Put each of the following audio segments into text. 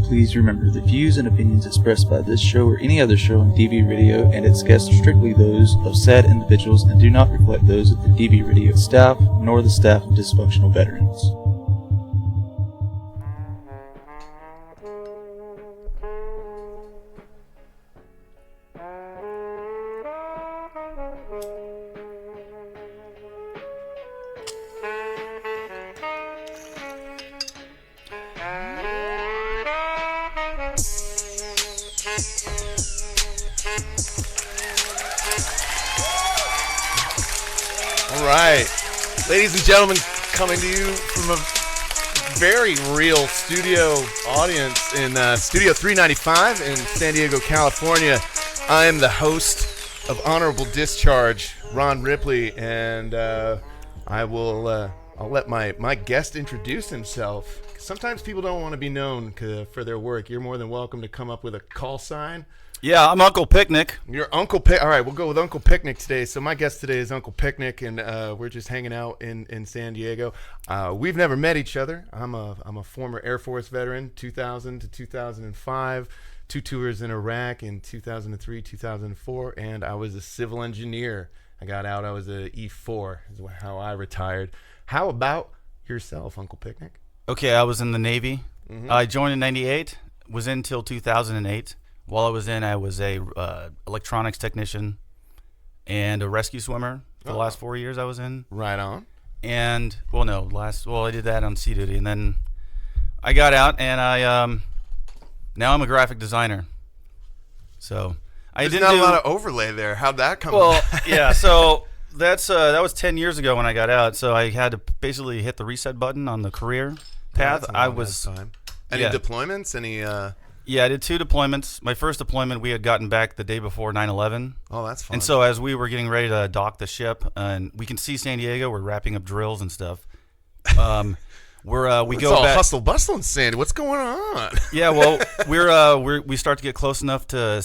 please remember the views and opinions expressed by this show or any other show on DV Radio and its guests are strictly those of said individuals and do not reflect those of the DV Radio staff nor the staff of dysfunctional veterans. Ladies and gentlemen, coming to you from a very real studio audience in Studio 395 in San Diego, California. I am the host of Honorable Discharge, Ron Ripley, and I'll let my guest introduce himself. Sometimes people don't want to be known for their work. You're more than welcome to come up with a call sign. Yeah, I'm Uncle Picnic. You're Uncle Picnic. All right, we'll go with Uncle Picnic today. So my guest today is Uncle Picnic, and we're just hanging out in San Diego. We've never met each other. I'm a former Air Force veteran, 2000 to 2005, 2 tours in Iraq in 2003, 2004, and I was a civil engineer. I got out. I was a E4 is how I retired. How about yourself, Uncle Picnic? Okay, I was in the Navy. Mm-hmm. I joined in 98, was in till 2008. While I was in, I was a electronics technician and a rescue swimmer for the last 4 years I was in. Right on. And, I did that on sea duty. And then I got out, and now I'm a graphic designer. So There's not a lot of overlay there. How'd that come Well, about? yeah, so that was 10 years ago when I got out. So I had to basically hit the reset button on the career path. Any deployments? Any... Yeah, I did 2 deployments. My first deployment we had gotten back the day before 9/11. Oh, that's fun. And so as we were getting ready to dock the ship, and we can see San Diego, we're wrapping up drills and stuff. We it's go all back. hustle bustle in Sandy. What's going on? Yeah, well, we start to get close enough to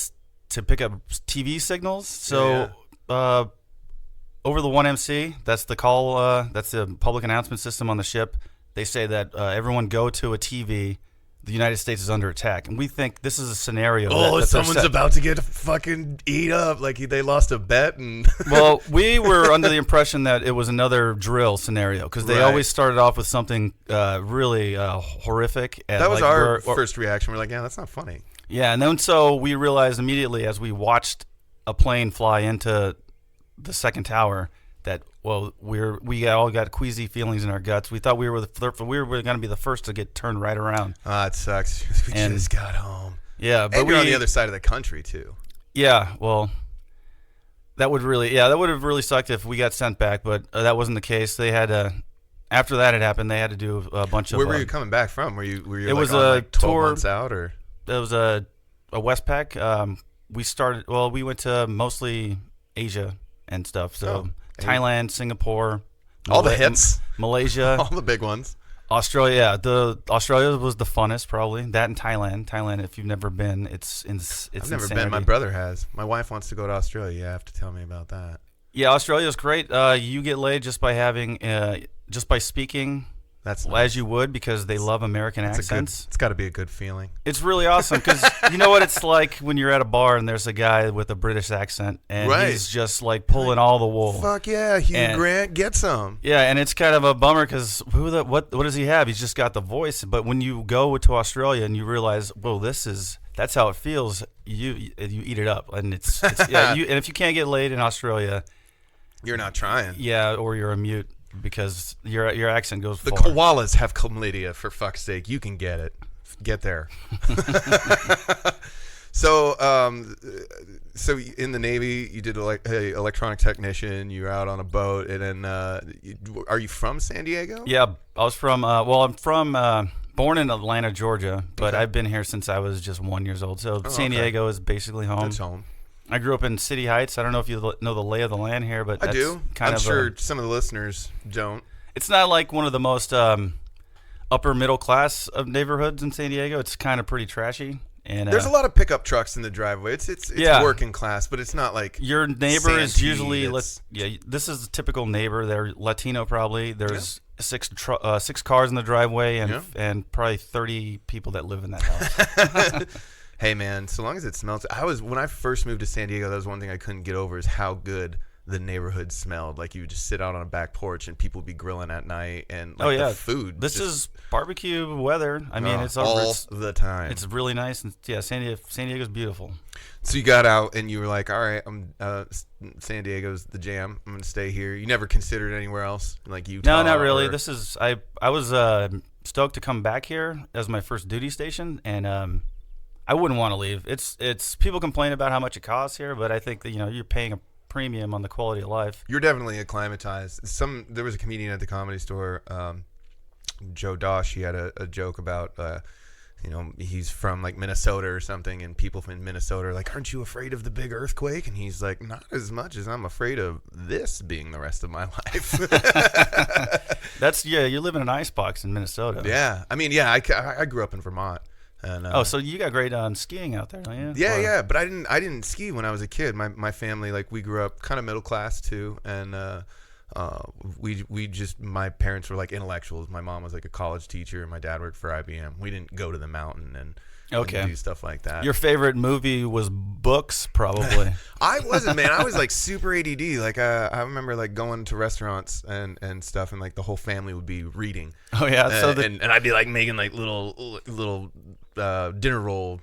pick up TV signals. So over the 1MC, that's the call. That's the public announcement system on the ship. They say that everyone go to a TV. The United States is under attack, and we think this is a scenario. that Someone's about to get fucking eat up, like they lost a bet. And well, we were under the impression that it was another drill scenario because they always started off with something really horrific. That was our first reaction. We're like, yeah, that's not funny. Yeah, and then so we realized immediately as we watched a plane fly into the second tower that we all got queasy feelings in our guts. We thought we were going to be the first to get turned right around. It sucks. We just got home. Yeah, but we're on the other side of the country too. Yeah, well, that would have really sucked if we got sent back, but that wasn't the case. They had after that had happened, they had to do a bunch of. Where were you coming back from? Were you? It was a 12 tour. Months out, or it was a Westpac. We went to mostly Asia and stuff. So. Thailand, Singapore, all the hits, Malaysia, all the big ones. Australia, Australia was the funnest probably. That and Thailand. Thailand, if you've never been, it's I've never been. My brother has. My wife wants to go to Australia. You have to tell me about that. Yeah, Australia is great. You get laid just by speaking. That's nice. Nice. As you would because they love American accents. It's got to be a good feeling. It's really awesome because you know what it's like when you're at a bar and there's a guy with a British accent and he's just like pulling all the wool. Fuck yeah, Hugh Grant, get some. Yeah, and it's kind of a bummer because what does he have? He's just got the voice. But when you go to Australia and you realize, well, that's how it feels. You eat it up, and it's and if you can't get laid in Australia, you're not trying. Yeah, or you're a mute. Because your accent goes far. The koalas have chlamydia, for fuck's sake. You can get it. Get there. So in the Navy, you did electronic technician. You were out on a boat, and then are you from San Diego? Yeah, I was from. I'm from born in Atlanta, Georgia, but I've been here since I was just 1 year old. So San Diego is basically home. That's home. I grew up in City Heights. I don't know if you know the lay of the land here, but I do. I'm sure some of the listeners don't. It's not like one of the most upper middle class of neighborhoods in San Diego. It's kind of pretty trashy, And there's a lot of pickup trucks in the driveway. It's working class, but it's not like your neighbor is Santee, usually this is a typical neighbor. They're Latino probably. There's six cars in the driveway and probably 30 people that live in that house. Hey man, so long as it smells. When I first moved to San Diego, that was one thing I couldn't get over is how good the neighborhood smelled. Like you would just sit out on a back porch and people would be grilling at night and the food. This is barbecue weather. I mean, it's all the time. It's really nice, and San Diego's beautiful. So you got out and you were like, all right, San Diego's the jam. I'm gonna stay here. You never considered anywhere else, like Utah? No, not really. This is I was stoked to come back here as my first duty station, and I wouldn't want to leave. It's people complain about how much it costs here, but I think that you're paying a premium on the quality of life. You're definitely acclimatized. There was a comedian at the Comedy Store, Joe Dosh. He had a joke about he's from like Minnesota or something, and people from Minnesota are like, aren't you afraid of the big earthquake? And he's like, not as much as I'm afraid of this being the rest of my life. You live in an icebox in Minnesota. Yeah, I mean, I grew up in Vermont. And, so you got great skiing out there, don't you? Yeah, but I didn't ski when I was a kid. My family, like, we grew up kind of middle class too, and my parents were like intellectuals. My mom was like a college teacher, and my dad worked for IBM. We didn't go to the mountain and do stuff like that. Your favorite movie was books, probably. I wasn't, man. I was like super ADD. Like I remember like going to restaurants and stuff, and like the whole family would be reading. Oh yeah, and I'd be like making like little dinner roll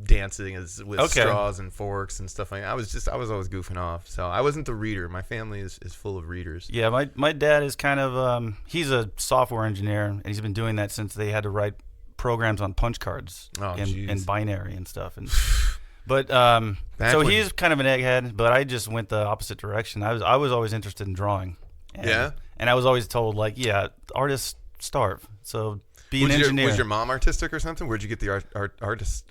dancing with straws and forks and stuff like that. I was always goofing off. So I wasn't the reader. My family is full of readers. Yeah, my dad is kind of he's a software engineer, and he's been doing that since they had to write programs on punch cards and binary and stuff. And so he's kind of an egghead, but I just went the opposite direction. I was always interested in drawing. And I was always told like, artists starve. So be an engineer. Was your mom artistic or something? Where'd you get the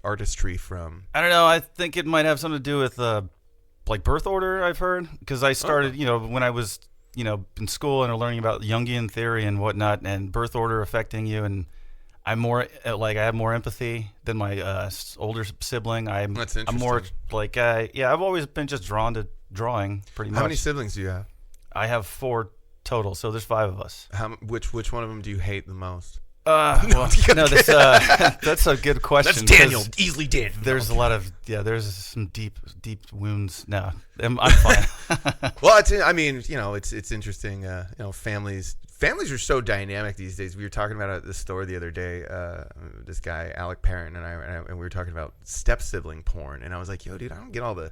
artistry from? I don't know. I think it might have something to do with like birth order, I've heard, because I started, when I was, in school and learning about Jungian theory and whatnot, and birth order affecting you, and I'm more like I have more empathy than my older sibling. That's interesting. I'm more like I've always been just drawn to drawing pretty much. How many siblings do you have? I have 4 total, so there's 5 of us. Which one of them do you hate the most? That's a good question. That's Daniel, easily Daniel. There's a lot of there's some deep wounds. No, I'm fine. Well, it's interesting. Families are so dynamic these days. We were talking about it at the store the other day. This guy Alec Parent and we were talking about step sibling porn, and I was like, "Yo, dude, I don't get all the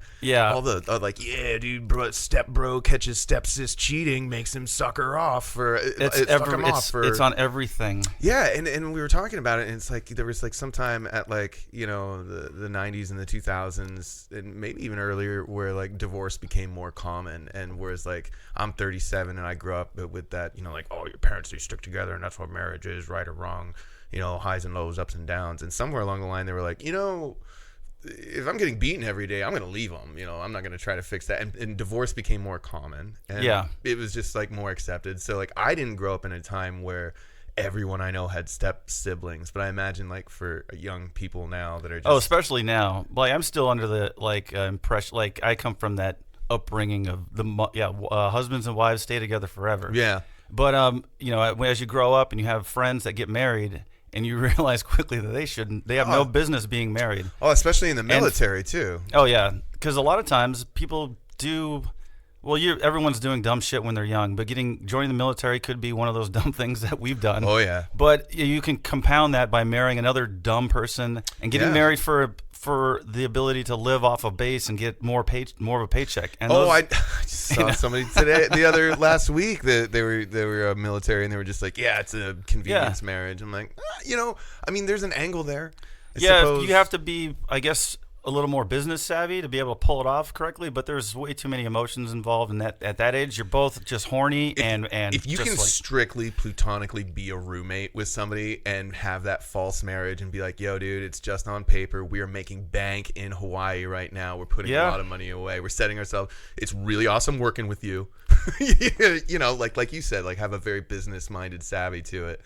dude, step bro catches step sis cheating, makes him suck her off for it's on everything." Yeah, and we were talking about it, and it's like there was like sometime at like the 90s and the 2000s, and maybe even earlier, where like divorce became more common, and whereas like I'm 37 and I grew up with that, your parents, they stick together and that's what marriage is, right or wrong, highs and lows, ups and downs. And somewhere along the line they were like, if I'm getting beaten every day, I'm going to leave them. I'm not going to try to fix that. And divorce became more common, and it was just like more accepted. So like I didn't grow up in a time where everyone I know had step siblings, but I imagine like for young people now that are just especially now, like I'm still under the impression, like I come from that upbringing of husbands and wives stay together forever. But as you grow up and you have friends that get married, and you realize quickly that they have no business being married. Oh, especially in the military too. Oh yeah, because a lot of times people do. Well, everyone's doing dumb shit when they're young, but joining the military could be one of those dumb things that we've done. Oh yeah. But you can compound that by marrying another dumb person and getting married for the ability to live off a base and get more of a paycheck. And I just saw somebody today, last week, that they were military, and they were just like, it's a convenience marriage. I'm like, there's an angle there. I suppose. You have to be, I guess, a little more business savvy to be able to pull it off correctly, but there's way too many emotions involved, and at that age you're both just horny. If you can strictly platonically be a roommate with somebody and have that false marriage and be like, yo dude, it's just on paper, we are making bank in Hawaii right now, we're putting a lot of money away, we're setting ourselves, it's really awesome working with you. Like you said, like have a very business minded savvy to it.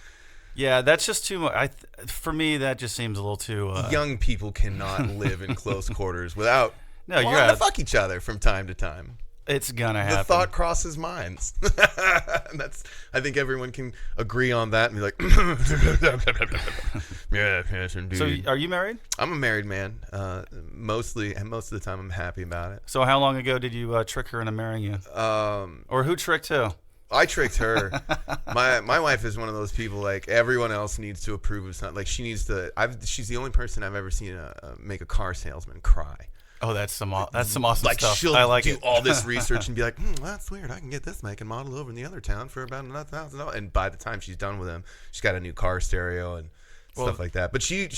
Yeah, that's just too much. For me, that just seems a little too. Young people cannot live in close quarters without wanting to fuck each other from time to time. It's gonna happen. The thought crosses minds. I think everyone can agree on that and be like, yes, indeed. So, are you married? I'm a married man. Mostly, and most of the time, I'm happy about it. So, how long ago did you trick her into marrying you? Or who tricked who? I tricked her. My wife is one of those people, like, everyone else needs to approve of something. Like, she needs to. She's the only person I've ever seen make a car salesman cry. Oh, that's some awesome like stuff. She'll I like do it. all this research and be like, well, that's weird. I can get this make and model over in the other town for about $1,000. And by the time she's done with him, she's got a new car stereo and stuff like that. But she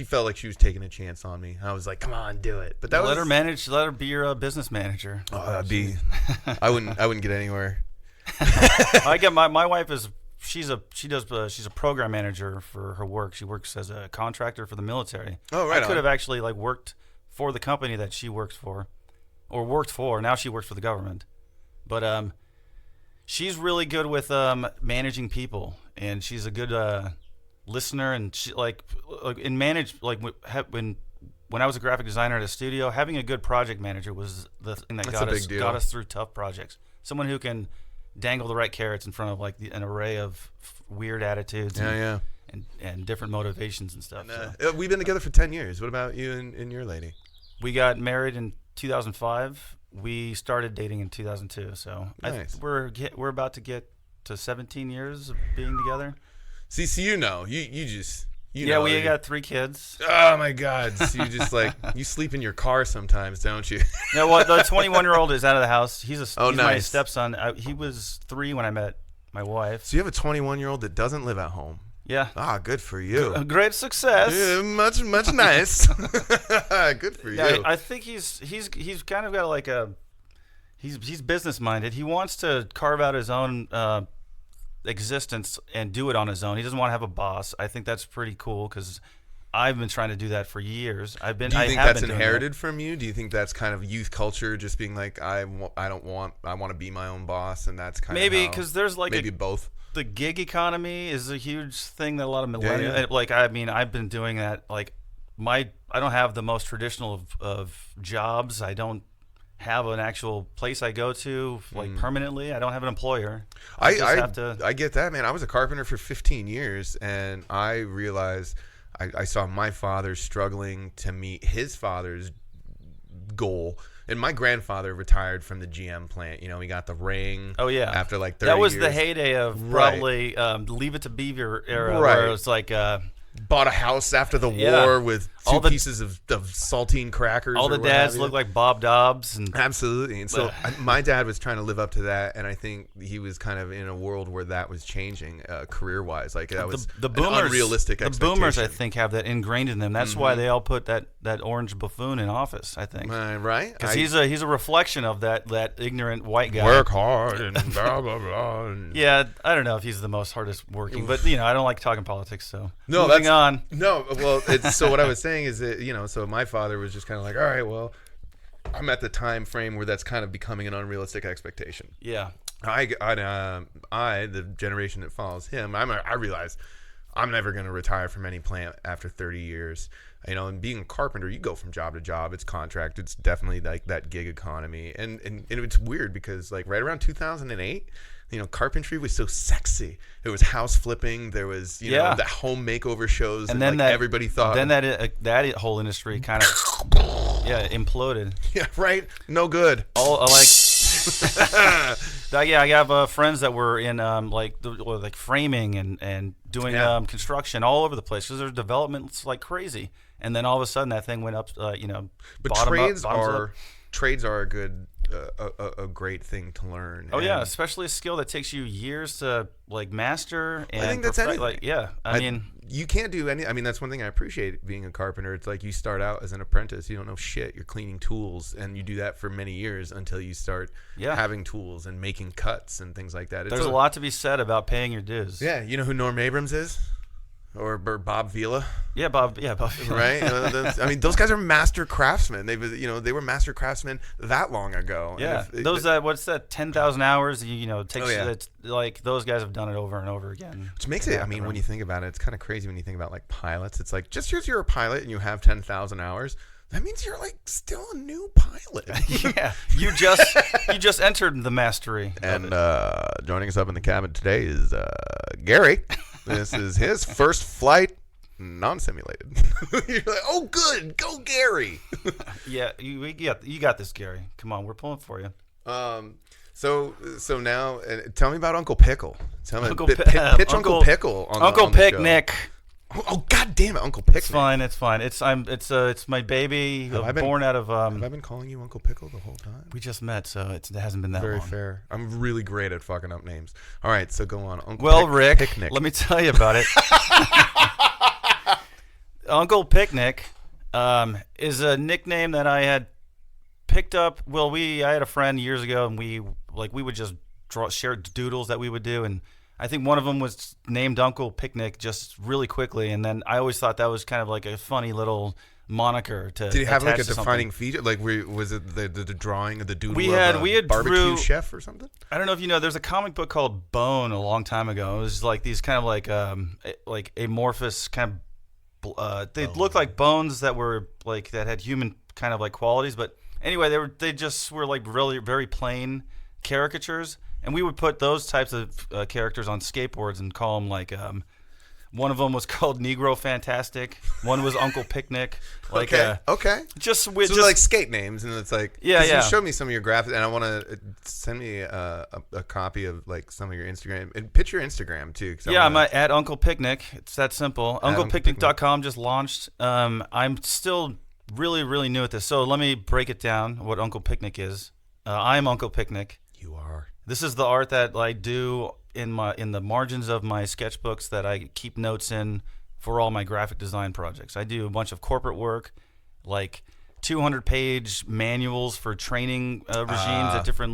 felt like she was taking a chance on me. I was like, come on, do it. But that let her be your business manager. I wouldn't get anywhere. I get my wife is. She's a program manager for her work. She works as a contractor for the military. Oh, right. I could have actually worked for the company that she works for, or worked for. Now she works for the government, but she's really good with managing people, and she's a good listener. And she when I was a graphic designer at a studio, having a good project manager was the thing that got us through tough projects. Someone who can dangle the right carrots in front of an array of weird attitudes and different motivations and stuff. And, we've been together for 10 years. What about you and your lady? We got married in 2005. We started dating in 2002. So nice. We're about to get to 17 years of being together. See, so you know. We got 3 kids. Oh my God! So you just you sleep in your car sometimes, don't you? No, well, the 21-year-old is out of the house. He's nice. My stepson. He was 3 when I met my wife. So you have a 21-year-old that doesn't live at home. Yeah. Ah, good for you. A great success. Yeah, much nice. Good for you. I think he's kind of got he's business minded. He wants to carve out his own existence and do it on his own. He doesn't want to have a boss. I think that's pretty cool because I've been trying to do that for years. Do you think that's inherited from you? Do you think that's kind of youth culture, just being like, I want to be my own boss, and that's kind of maybe because there's maybe both. The gig economy is a huge thing that a lot of millennials I've been doing that. I don't have the most traditional of jobs. I don't have an actual place I go to permanently. I don't have an employer. I get that, man. I was a carpenter for 15 years, and I realized I saw my father struggling to meet his father's goal. And my grandfather retired from the GM plant. He got the ring. Oh yeah. After 30 years. That was the heyday of probably Leave It to Beaver era, where it was bought a house after the war with two pieces of saltine crackers. All the dads looked like Bob Dobbs. Absolutely. And so my dad was trying to live up to that, and I think he was kind of in a world where that was changing career-wise. That was the boomers, an unrealistic expectation. The boomers, I think, have that ingrained in them. That's why they all put that orange buffoon in office, I think. Right? Because he's a reflection of that ignorant white guy. Work hard and blah, blah, blah. Yeah, I don't know if he's the most hardest working, but, I don't like talking politics, so. No, moving on. No, well, so what I was saying is that, so my father was just kind of like, all right, well, I'm at the time frame where that's kind of becoming an unrealistic expectation. Yeah. I the generation that follows him, I realize I'm never going to retire from any plant after 30 years. And being a carpenter, you go from job to job. It's contract. It's definitely like that gig economy. And it's weird because right around 2008, carpentry was so sexy. It was house flipping. There was, the home makeover shows. And then everybody thought. Then that whole industry kind of, imploded. Yeah, right? No good. I have friends that were in framing and doing construction all over the place because there's developments like crazy. And then all of a sudden that thing went up, But trades are a good, a great thing to learn. Oh yeah, especially a skill that takes you years to master. And I think that's anything. I mean, you can't do any. I mean, that's one thing I appreciate being a carpenter. It's like you start out as an apprentice. You don't know shit. You're cleaning tools, and you do that for many years until you start having tools and making cuts and things like that. There's a lot to be said about paying your dues. Yeah, you know who Norm Abrams is? or Bob Vila. Yeah, Bob. Yeah, Bob. Right. I mean, those guys are master craftsmen. They were master craftsmen that long ago. Yeah. What's that? 10,000 hours. It takes. It's like those guys have done it over and over again. Which makes it. I mean, when you think about it, it's kind of crazy when you think about like pilots. It's like just because you're a pilot and you have 10,000 hours. That means you're like still a new pilot. Yeah, you just entered the mastery. And joining us up in the cabin today is Gary. This is his first flight, non-simulated. You're like, oh, good, go Gary. Yeah, you got this, Gary. Come on, we're pulling for you. So now, tell me about Uncle Pickle. Tell me, pitch Uncle Pickle on Uncle the Picnic. show. Oh God damn it, Uncle Picnic. It's fine. It's my baby born out of. Have I been calling you Uncle Pickle the whole time? We just met, so it hasn't been that Very long. fair. I'm really great at fucking up names. All right, so go on, Rick, Picnic. Let me tell you about it. Uncle Picnic is a nickname that I had picked up. Well, I had a friend years ago, and we would just share doodles that we would do, and I think one of them was named Uncle Picnic just really quickly, and then I always thought that was kind of like a funny little moniker to. Did he have like a defining something. feature? Like, was it the drawing of the doodle we of had barbecue chef or something? I don't know if you know. There's a comic book called Bone a long time ago. It was like these kind of like amorphous kind of. They looked like bones that were like that had human kind of like qualities, but anyway, they just were like really very plain caricatures. And we would put those types of characters on skateboards and call them like, one of them was called Negro Fantastic. One was Uncle Picnic. Like, okay. Just like skate names, and it's like, yeah. You showed me some of your graphics, and I want to send me a copy of like some of your Instagram and pitch your Instagram too. I'm at Uncle Picnic. It's that simple. UnclePicnic.com just launched. I'm still really, really new at this, so let me break it down. What Uncle Picnic is. I'm Uncle Picnic. You are. This is the art that I do in the margins of my sketchbooks that I keep notes in for all my graphic design projects. I do a bunch of corporate work, like 200-page manuals for training regimes at different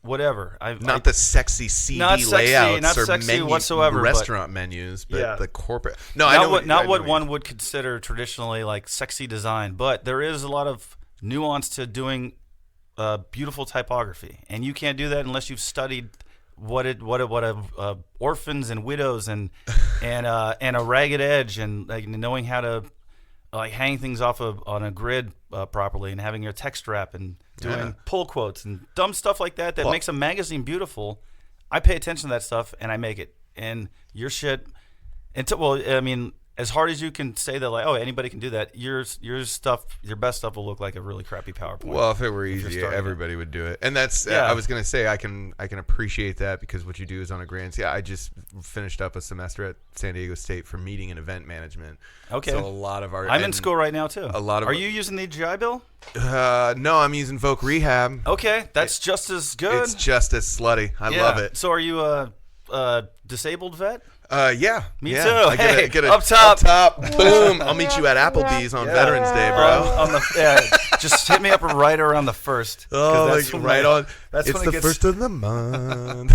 whatever. Not the sexy CD layouts not or sexy whatsoever, restaurant menus, but the corporate. No, I know not what one would consider traditionally like sexy design, but there is a lot of nuance to doing beautiful typography, and you can't do that unless you've studied what orphans and widows and a ragged edge, and like knowing how to like hang things off on a grid properly, and having your text wrap and doing pull quotes and dumb stuff like that makes a magazine beautiful. I pay attention to that stuff and I make it. And your shit, as hard as you can say that, like, oh, anybody can do that, your best stuff will look like a really crappy PowerPoint. Well, if it were easy, everybody would do it. And that's, I was going to say, I can appreciate that because what you do is on a grand scale. I just finished up a semester at San Diego State for meeting and event management. Okay. So a lot of our... I'm in school right now, too. Are you using the GI Bill? No, I'm using Voc Rehab. Okay, that's just as good. It's just as slutty. I love it. So are you a disabled vet? Yeah. Me too. I get up top. Boom. I'll meet you at Applebee's on Veterans Day, bro. Just hit me up right around the 1st. Oh, that's right on. That's it's when the first of the month.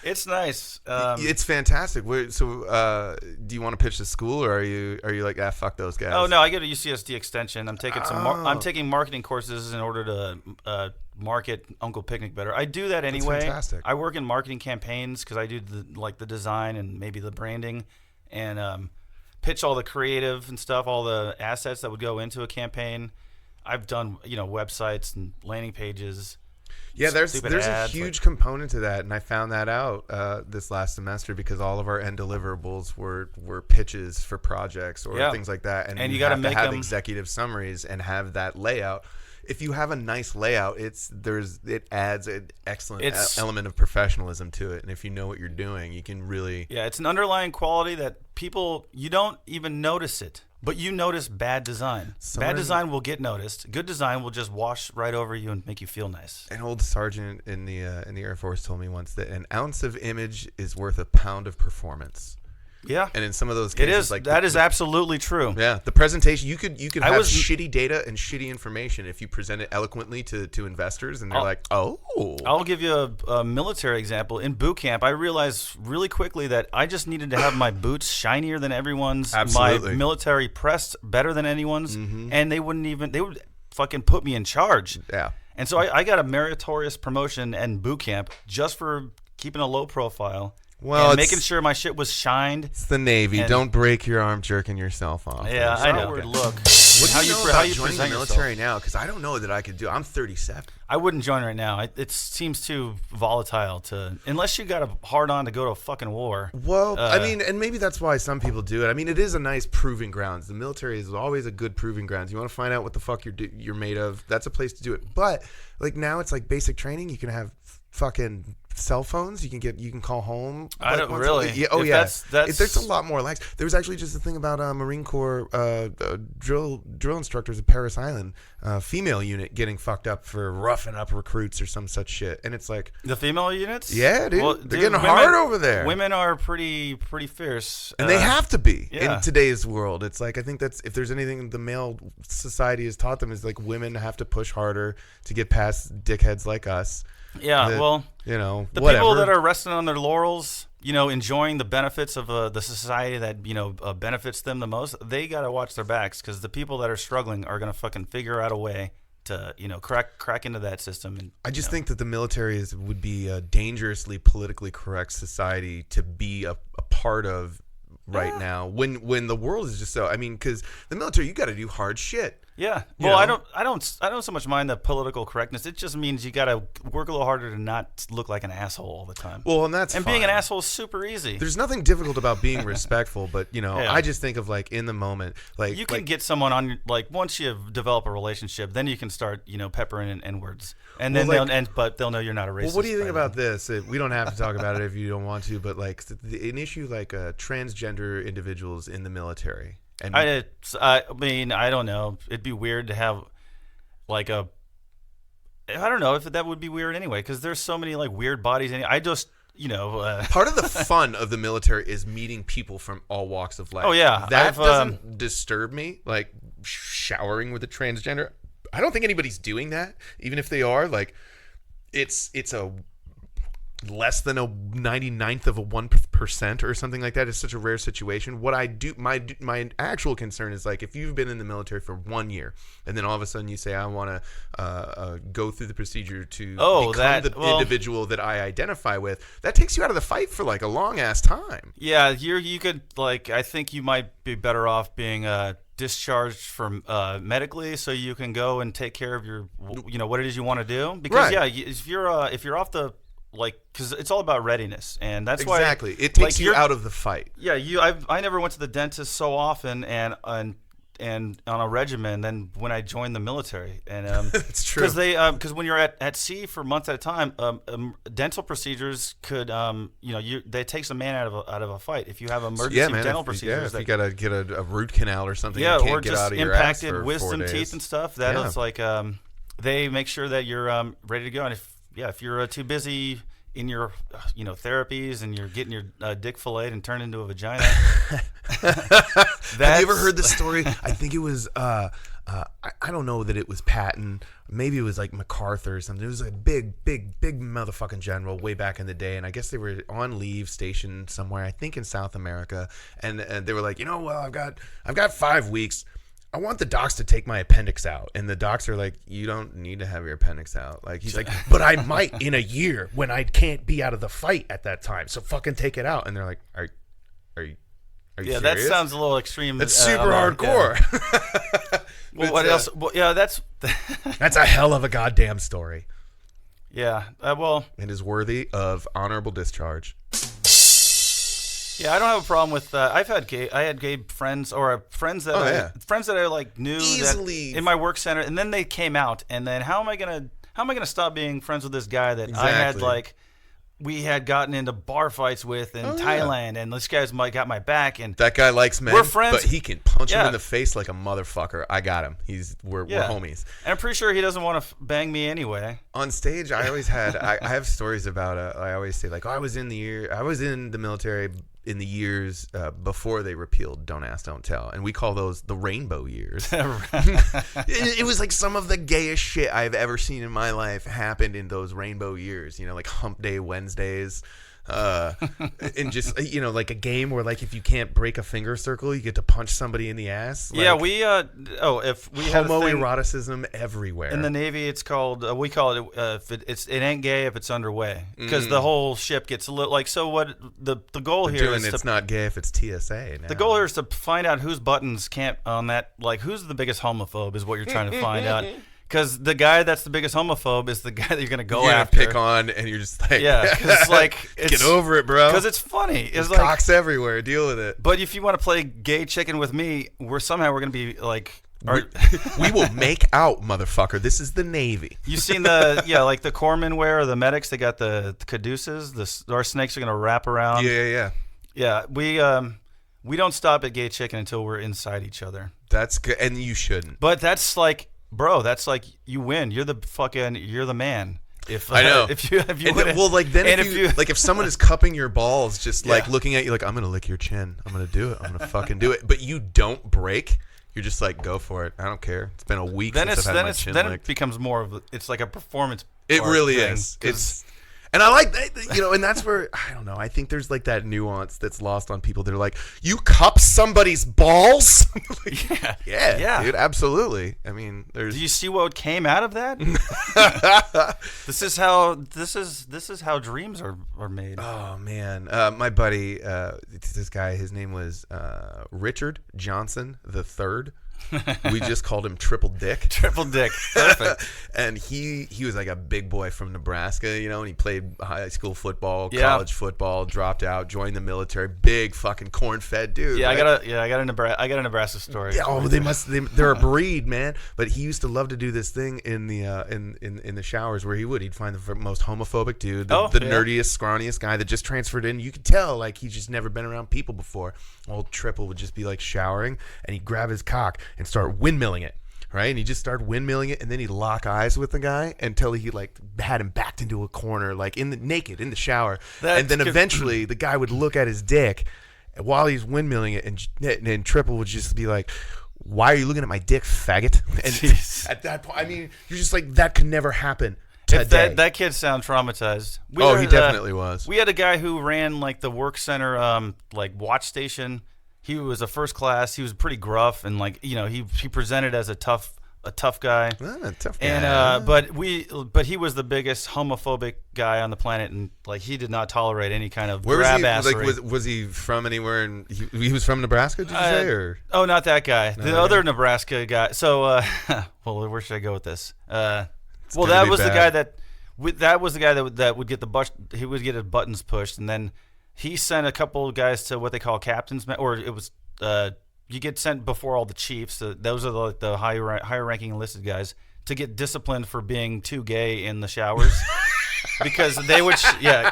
It's nice. It's fantastic. So, do you want to pitch the school, or are you like, fuck those guys? Oh no, I get a UCSD extension. I'm taking I'm taking marketing courses in order to market Uncle Picnic better. I do that anyway. That's fantastic. I work in marketing campaigns because I do the design and maybe the branding, and pitch all the creative and stuff, all the assets that would go into a campaign. I've done websites and landing pages. Yeah, there's ads, a huge component to that, and I found that out this last semester because all of our end deliverables were pitches for projects or things like that, and you got to have executive summaries and have that layout. If you have a nice layout, it adds an excellent element of professionalism to it, and if you know what you're doing, you can really it's an underlying quality that you don't even notice it. But you notice bad design. Bad design will get noticed. Good design will just wash right over you and make you feel nice. An old sergeant in the Air Force told me once that an ounce of image is worth a pound of performance. Yeah. And in some of those cases, it is. like that is absolutely true. Yeah, the presentation, you could have shitty data and shitty information if you present it eloquently to investors, and they're like, oh. I'll give you a military example. In boot camp, I realized really quickly that I just needed to have my boots shinier than everyone's, Absolutely. my military pressed better than anyone's, and they would fucking put me in charge. Yeah. And so I got a meritorious promotion in boot camp just for keeping a low profile. Well, and making sure my shit was shined. It's the Navy. Don't break your arm jerking yourself off. Yeah, I know. Look. What do you know about joining the military yourself? now? Because I don't know that I could do. I'm 37. I wouldn't join right now. It seems too volatile unless you got a hard on to go to a fucking war. Well, I mean, and maybe that's why some people do it. I mean, it is a nice proving grounds. The military is always a good proving grounds. You want to find out what the fuck you're made of. That's a place to do it. But like now, it's like basic training. You can have fucking cell phones. You can call home. I don't really. That's there's a lot more lax. There was actually just a thing about Marine Corps drill instructors at Paris Island, female unit getting fucked up for roughing up recruits or some such shit. And it's like the female units. Yeah, dude, they're getting hard over there. Women are pretty fierce, and they have to be in today's world. It's like I think that's if there's anything the male society has taught them is like women have to push harder to get past dickheads like us. Yeah, the people that are resting on their laurels, enjoying the benefits of the society that benefits them the most, they got to watch their backs because the people that are struggling are gonna fucking figure out a way to crack into that system. And I just think that the military would be a dangerously politically correct society to be a part of right now when the world is just so. I mean, because the military, you got to do hard shit. Yeah. Well, I don't so much mind the political correctness. It just means you got to work a little harder to not look like an asshole all the time. Well, and being an asshole is super easy. There's nothing difficult about being respectful, but I just think of like in the moment, like you can get someone on like once you develop a relationship, then you can start peppering in N-words, and then they'll know you're not a racist. Well, what do you think about this? We don't have to talk about it if you don't want to, but like an issue like transgender individuals in the military. And I mean, I don't know. It'd be weird to have like I don't know if that would be weird anyway, because there's so many like weird bodies. I just, part of the fun of the military is meeting people from all walks of life. Oh yeah, that doesn't disturb me. Like showering with a transgender, I don't think anybody's doing that. Even if they are, like, it's a less than a 99th of a 1% or something like that. It's such a rare situation. What I do, my actual concern is like if you've been in the military for 1 year and then all of a sudden you say I want to go through the procedure to become the individual that I identify with, that takes you out of the fight for like a long ass time. Yeah, you could like I think you might be better off being discharged from medically, so you can go and take care of your what it is you want to do. Because if you're off the because it's all about readiness, and that's why it takes you out of the fight. Yeah, I never went to the dentist so often and on a regimen than when I joined the military, and that's true. Because when you're at sea for months at a time, dental procedures could they takes a man out of a fight if you have emergency dental procedures. If you gotta get a root canal or something, yeah, you can't or get just out of your ass impacted for wisdom 4 days. teeth and stuff. That is like they make sure that you're ready to go, and if you're too busy in your therapies and you're getting your dick filleted and turned into a vagina. Have you ever heard this story? I think it was I don't know that it was Patton. Maybe it was like MacArthur or something. It was a big motherfucking general way back in the day, and I guess they were on leave stationed somewhere, I think in South America, and they were like, I've got 5 weeks. I want the docs to take my appendix out. And the docs are like, you don't need to have your appendix out. Like, he's like, but I might in a year when I can't be out of the fight at that time. So fucking take it out. And they're like, are you serious? That sounds a little extreme. That's super hardcore. Yeah. Well, what else? Well, yeah, that's a hell of a goddamn story. Yeah. It is worthy of honorable discharge. Yeah, I don't have a problem with. I had gay friends or friends that I like knew easily that in my work center, and then they came out, and then how am I gonna stop being friends with this guy that I had we had gotten into bar fights with in Thailand, and this guy's got my back, and that guy likes men. We're friends, but he can punch him in the face like a motherfucker. I got him. We're homies. And I'm pretty sure he doesn't want to bang me anyway. On stage, I always had. I have stories about. I always say like, I was in the military in the years before they repealed Don't Ask, Don't Tell, and we call those the rainbow years. It was like some of the gayest shit I've ever seen in my life happened in those rainbow years. You know, like Hump Day Wednesdays. And just like a game where like if you can't break a finger circle, you get to punch somebody in the ass. Like, yeah, we if we had homoeroticism everywhere in the Navy, it's called we call it it ain't gay if it's underway, because the whole ship gets a little like. So what the goal here is it's not gay if it's TSA now. The goal here is to find out whose buttons can't on that, like who's the biggest homophobe is what you're trying to find out. Because the guy that's the biggest homophobe is the guy that you're going to go after. Pick on, and you're just like, yeah, because like get over it, bro. Because it's funny. It's There's like cocks everywhere. Deal with it. But if you want to play gay chicken with me, we're going to be like, we will make out, motherfucker. This is the Navy. You seen the like the corpsmen wear, or the medics? They got the caduceus. Our snakes are going to wrap around. Yeah. We don't stop at gay chicken until we're inside each other. That's good, and you shouldn't. But that's like. Bro, that's like you win. You're the man. If I know. If you if someone is cupping your balls, just like looking at you like, I'm gonna lick your chin. I'm gonna do it. I'm gonna fucking do it. But you don't break. You're just like, go for it. I don't care. It's been a week since I've had my chin licked. Then it becomes more of it's like a performance. It really is. And I like that, and that's where, I don't know, I think there's like that nuance that's lost on people. They're like, you cup somebody's balls? Yeah, dude, absolutely. I mean, there's. Do you see what came out of that? This is how dreams are made. Oh man, my buddy, this guy, his name was Richard Johnson III. We just called him Triple Dick. Triple Dick. Perfect. And he was like a big boy from Nebraska, and he played high school football, college football, dropped out, joined the military. Big fucking corn-fed dude. Yeah, right? I got a Nebraska story. Yeah, they're a breed, man. But he used to love to do this thing in the in the showers where he'd find the most homophobic dude, the nerdiest, scrawniest guy that just transferred in. You could tell like he's just never been around people before. Old Triple would just be like showering, and he'd grab his cock and start windmilling it, right? And he just started windmilling it, and then he'd lock eyes with the guy until he like had him backed into a corner, like naked in the shower. And then eventually the guy would look at his dick while he's windmilling it, and Triple would just be like, "Why are you looking at my dick, faggot?" And at that point, I mean, you're just like, that could never happen. That kid sound traumatized. He definitely was. We had a guy who ran like the work center, like watch station. He was a first class. He was pretty gruff, and like he presented as a tough guy. Tough guy. And but he was the biggest homophobic guy on the planet, and like he did not tolerate any kind of grab-assery. Like was he from anywhere? He was from Nebraska, did you say? Or? Oh, not that guy. The other Nebraska guy. So, well, where should I go with this? That was the guy that would get he would get his buttons pushed, and then he sent a couple of guys to what they call captains, or it was you get sent before all the chiefs. Those are the higher ranking enlisted guys to get disciplined for being too gay in the showers, because they would shower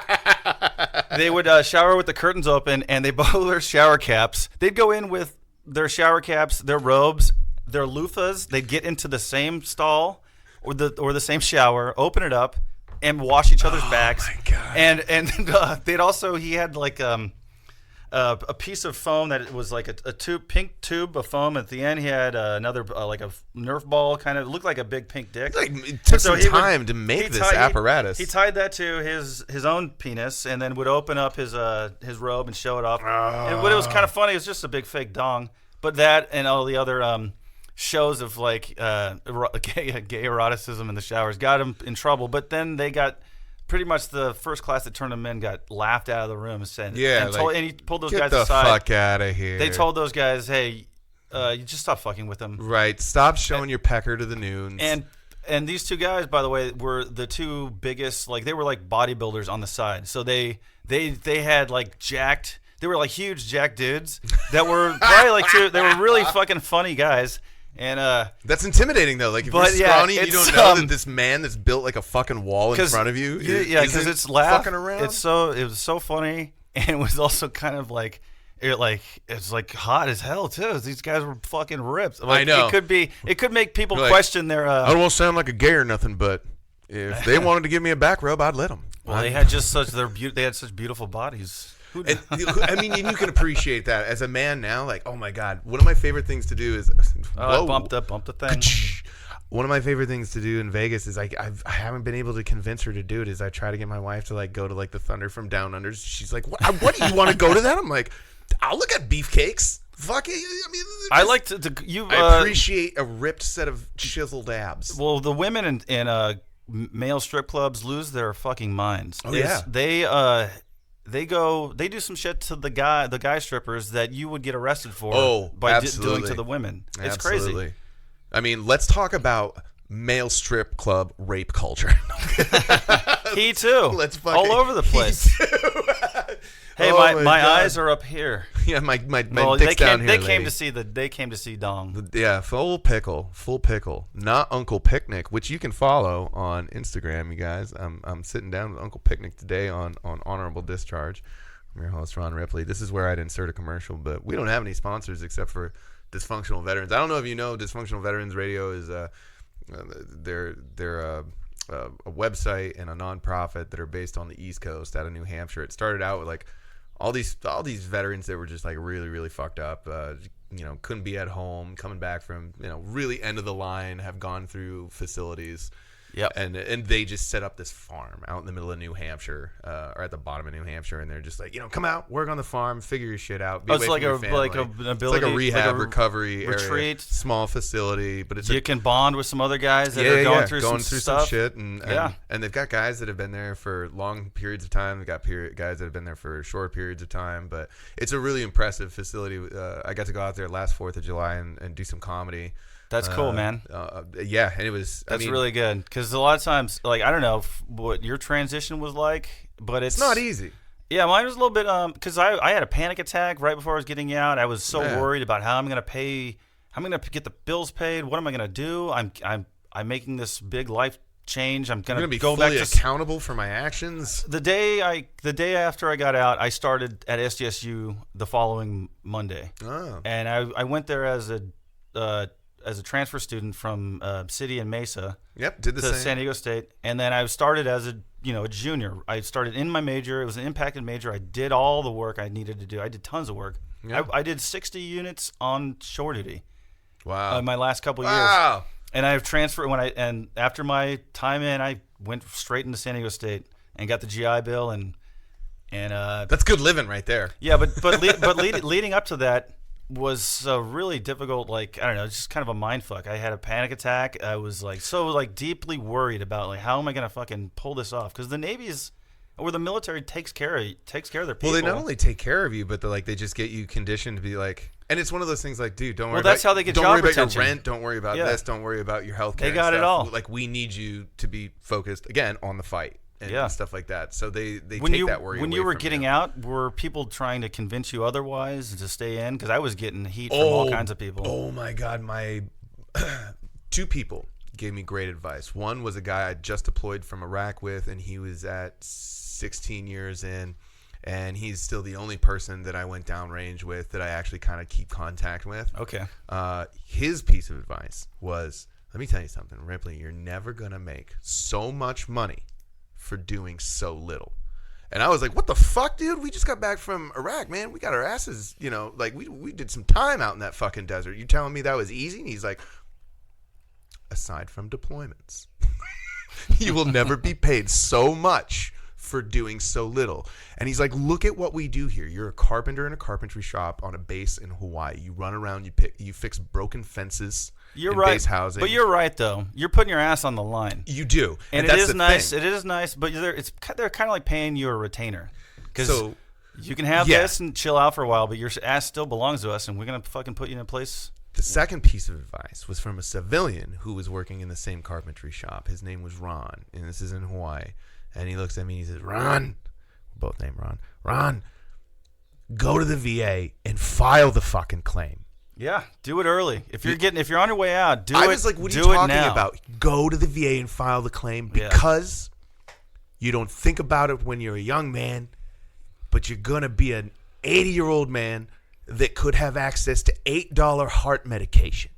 with the curtains open, and they both wear shower caps. They'd go in with their shower caps, their robes, their loofahs. They'd get into the same stall or the same shower, open it up, and wash each other's backs. My God. And they'd also, he had like a piece of foam that was like a pink tube of foam. At the end, he had another like a Nerf ball, kind of looked like a big pink dick. It took some time to make this apparatus. He tied that to his own penis, and then would open up his robe and show it off. And what it was kind of funny, it was just a big fake dong. But that and all the other shows of like gay eroticism in the showers got him in trouble. But then they got pretty much the first class that turned him in got laughed out of the room and said, and he pulled those guys aside. Get the fuck out of here. They told those guys, hey, you just stop fucking with them. Right. Stop showing your pecker to the noons. And these two guys, by the way, were the two biggest, like they were like bodybuilders on the side. So they had like jacked, they were like huge jacked dudes that were probably like they were really fucking funny guys. And that's intimidating though. Like if you're scrawny, and you don't know that this man that's built like a fucking wall in front of you. Because it's laugh. Fucking around. It was so funny, and it was also kind of like it's like hot as hell too. These guys were fucking ripped. Like, I know. It could make people question their. I don't want to sound like a gay or nothing, but if they wanted to give me a back rub, I'd let them. Well, they had just such they had such beautiful bodies. And I mean, and you can appreciate that as a man now. Like, oh my God, one of my favorite things to do is bump the thing. One of my favorite things to do in Vegas is I haven't been able to convince her to do it. Is I try to get my wife to like go to like the Thunder from Down Under. She's like, what do you want to go to that? I'm like, I'll look at beefcakes. Fuck it. I mean, I like to I appreciate a ripped set of chiseled abs. Well, the women in male strip clubs lose their fucking minds. Oh yeah. They do some shit to the guy strippers that you would get arrested for doing to the women. It's crazy. I mean, let's talk about male strip club rape culture. He too. All over the place. Hey, my eyes are up here. Yeah, my dick's down here. They came to see Dong. Yeah, full pickle. Not Uncle Picnic, which you can follow on Instagram, you guys. I'm sitting down with Uncle Picnic today on Honorable Discharge. I'm your host, Ron Ripley. This is where I'd insert a commercial, but we don't have any sponsors except for Dysfunctional Veterans. I don't know if you know, Dysfunctional Veterans Radio is they're a website and a nonprofit that are based on the East Coast out of New Hampshire. It started out with like all these veterans that were just like really, really fucked up, couldn't be at home, coming back from, really end of the line, have gone through facilities. Yep. And they just set up this farm out in the middle of New Hampshire, or at the bottom of New Hampshire, and they're just like, come out, work on the farm, figure your shit out. It's like a rehab recovery retreat, area, small facility, but you can bond with some other guys that are going through some shit, and they've got guys that have been there for long periods of time. They've got guys that have been there for short periods of time, but it's a really impressive facility. I got to go out there last 4th of July and do some comedy. That's cool, man. Yeah, and it was. That's really good because a lot of times, like, I don't know what your transition was like, but it's not easy. Yeah, mine was a little bit because I had a panic attack right before I was getting out. I was so worried about how I'm gonna get the bills paid. What am I gonna do? I'm making this big life change. I'm gonna be fully accountable for my actions. The day after I got out, I started at SDSU the following Monday. Oh. And I went there as a transfer student from City and Mesa. Yep, did the to same. San Diego State, and then I started as a junior. I started in my major. It was an impacted major. I did all the work I needed to do. I did tons of work. Yep. I did 60 units on shore duty. Wow. My last couple of years. And I've transferred and after my time in, I went straight into San Diego State and got the GI Bill and that's good living right there. Yeah, but leading up to that was really difficult. Like, I don't know, just kind of a mind fuck. I had a panic attack. I was like deeply worried about like how am I gonna fucking pull this off? Because the Navy's or the military takes care of their people. Well, they not only take care of you, but they just get you conditioned to be like. And it's one of those things like, dude, don't worry. Well, that's how they get job retention. Don't worry about your rent. Don't worry about this. Don't worry about your health care. They got it all. Like, we need you to be focused again on the fight and stuff like that. So they take that worry. When you were getting out, were people trying to convince you otherwise to stay in? Because I was getting heat from all kinds of people. Oh my God, my 2 people gave me great advice. One was a guy I just deployed from Iraq with, and he was at 16 years in. And he's still the only person that I went downrange with that I actually kind of keep contact with. Okay. His piece of advice was, let me tell you something, Ripley, you're never going to make so much money for doing so little. And I was like, what the fuck, dude? We just got back from Iraq, man. We got our asses, we did some time out in that fucking desert. You telling me that was easy? And he's like, aside from deployments, you will never be paid so much for doing so little. And he's like, look at what we do here. You're a carpenter in a carpentry shop on a base in Hawaii. You run around, you fix broken fences. You're right. Base housing. But you're right though. You're putting your ass on the line. You do. And it is nice. It is nice, but they're kind of like paying you a retainer. So you can have this and chill out for a while, but your ass still belongs to us and we're going to fucking put you in a place. The second piece of advice was from a civilian who was working in the same carpentry shop. His name was Ron, and this is in Hawaii. And he looks at me and he says, Ron, we're both named Ron. Ron, go to the VA and file the fucking claim. Yeah, do it early. If you're on your way out, do it. I was like, what are you talking about? Go to the VA and file the claim because you don't think about it when you're a young man, but you're going to be an 80-year-old man that could have access to $8 heart medication.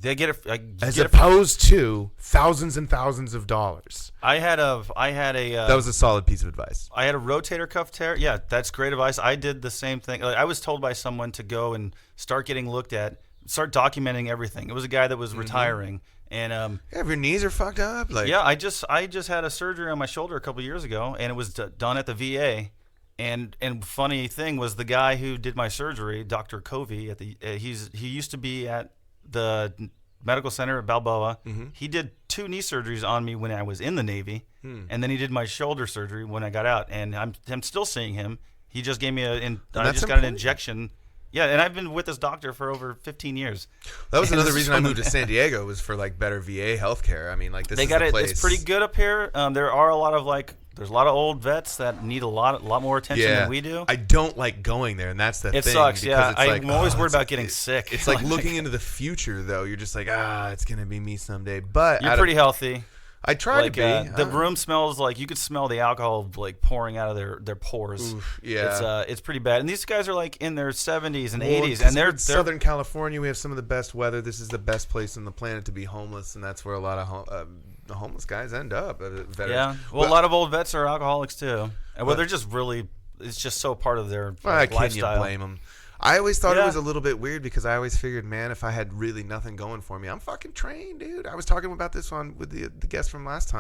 They get it as opposed to thousands and thousands of dollars. I had a that was a solid piece of advice. I had a rotator cuff tear. Yeah, that's great advice. I did the same thing. Like, I was told by someone to go and start getting looked at, start documenting everything. It was a guy that was retiring, and if your knees are fucked up, like I just had a surgery on my shoulder a couple years ago, and it was done at the VA. And funny thing was, the guy who did my surgery, Dr. Covey, he used to be at the medical center at Balboa. He did 2 knee surgeries on me when I was in the Navy, and then he did my shoulder surgery when I got out. And I'm still seeing him. He just gave me I just got an injection. Yeah, and I've been with this doctor for over 15 years. That was another reason I moved to San Diego, was for like better VA healthcare. I mean, like this is the place. It's pretty good up here. There are a lot of there's a lot of old vets that need a lot more attention than we do. I don't like going there, and that's the thing. It sucks, yeah. I'm always worried about getting sick. It's like looking into the future, though. You're just like, it's going to be me someday. But you're pretty healthy. I try to be. The room smells like, you could smell the alcohol pouring out of their pores. Oof, yeah. It's pretty bad. And these guys are like in their 70s and 80s, and they're Southern California. We have some of the best weather. This is the best place on the planet to be homeless, and that's where a lot of the homeless guys end up. Yeah. Well, a lot of old vets are alcoholics too. Well, they're just really. It's just so part of their lifestyle. Can you blame them? I always thought it was a little bit weird, because I always figured, man, if I had really nothing going for me, I'm fucking trained, dude. I was talking about this with the guest from last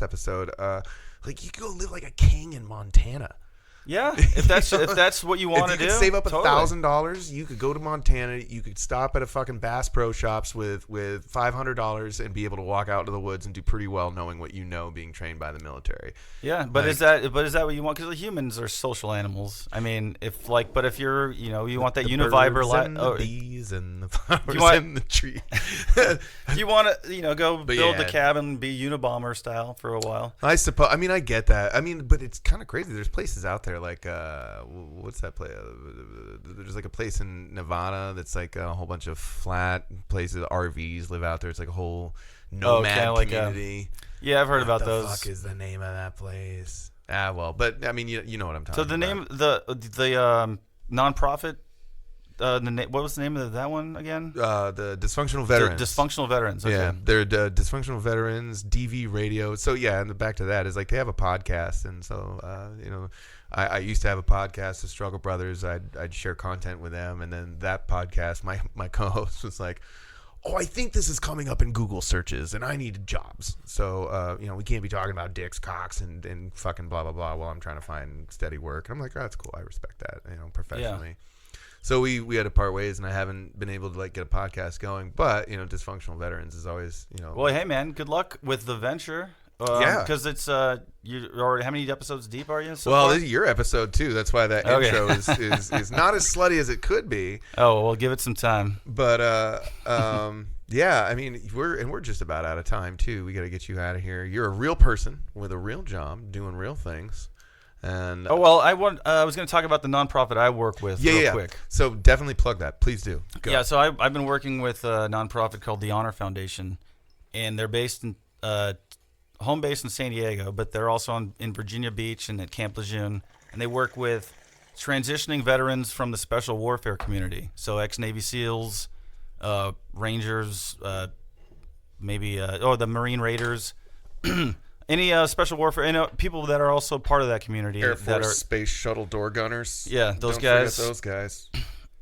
episode. Like, you could go live like a king in Montana. Yeah, if that's what you want to do, you could save up $1,000. You could go to Montana. You could stop at a fucking Bass Pro Shops with $500 and be able to walk out into the woods and do pretty well, knowing what you know, being trained by the military. Yeah, but is that what you want? Because humans are social animals. I mean, if you're you want that Univiber life, the bees and the flowers and the tree. You want to go build a cabin, be Unabomber style for a while. I suppose. I mean, I get that. I mean, but it's kind of crazy. There's places out there like what's that place? There's like a place in Nevada that's like a whole bunch of flat places. RVs live out there. It's like a whole nomad community. Yeah, I've heard about those. What the fuck is the name of that place? But I mean, you know what I'm talking about. So the name, the nonprofit. What was the name of that one again? The Dysfunctional Veterans. Dysfunctional Veterans. Okay. Yeah, they're Dysfunctional Veterans, DV Radio. So yeah, and back to that is like they have a podcast, and so I used to have a podcast, the Struggle Brothers. I'd share content with them, and then that podcast, my co-host was like, I think this is coming up in Google searches, and I needed jobs. So we can't be talking about dicks, cocks, and fucking blah blah blah while I'm trying to find steady work. And I'm like, that's cool. I respect that, professionally. Yeah. So we had to part ways, and I haven't been able to like get a podcast going. But Dysfunctional Veterans is always Well, hey man, good luck with the venture. Because it's you already. How many episodes deep are you? This is your episode too. That's why that intro is not as slutty as it could be. Oh, well, give it some time. But yeah, I mean we're just about out of time too. We got to get you out of here. You're a real person with a real job, doing real things. And I was going to talk about the nonprofit I work with real quick. So definitely plug that. Please do. Go. Yeah, so I've been working with a nonprofit called the Honor Foundation, and they're based in home base in San Diego, but they're also in Virginia Beach and at Camp Lejeune, and they work with transitioning veterans from the special warfare community. So ex-Navy SEALs, Rangers, the Marine Raiders. Any special warfare, people that are also part of that community. Air Force Space Shuttle door gunners. Yeah, those guys. Don't forget those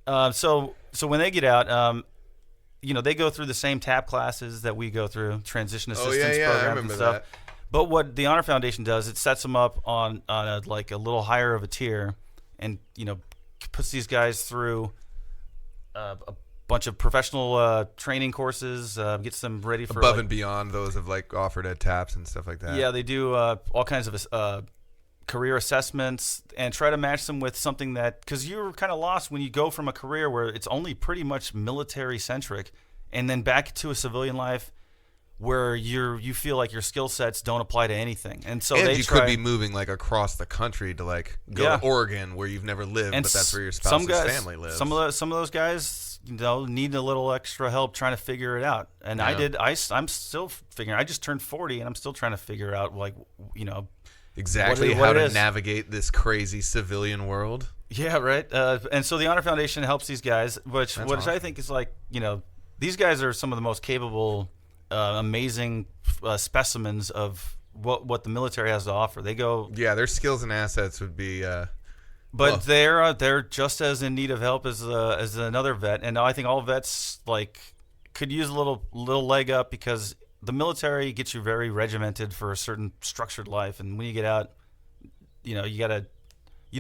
guys. So when they get out, they go through the same TAP classes that we go through, transition assistance programs and stuff. That. But what the Honor Foundation does, it sets them up on a little higher of a tier, and puts these guys through a bunch of professional training courses, gets them ready for above and beyond those of offered at TAPS and stuff like that. Yeah, they do all kinds of career assessments and try to match them with something that, because you're kind of lost when you go from a career where it's only pretty much military centric, and then back to a civilian life where you feel like your skill sets don't apply to anything. And so you could be moving across the country to go to Oregon where you've never lived, but that's where your spouse's family lives. Some of those guys need a little extra help trying to figure it out. And I'm still figuring. I just turned 40 and I'm still trying to figure out exactly how to navigate this crazy civilian world. Yeah, right. And so the Honor Foundation helps these guys, which I think is these guys are some of the most capable, amazing specimens of what the military has to offer. They go, yeah, their skills and assets would be. But they're just as in need of help as another vet, and I think all vets could use a little leg up, because the military gets you very regimented for a certain structured life, and when you get out, you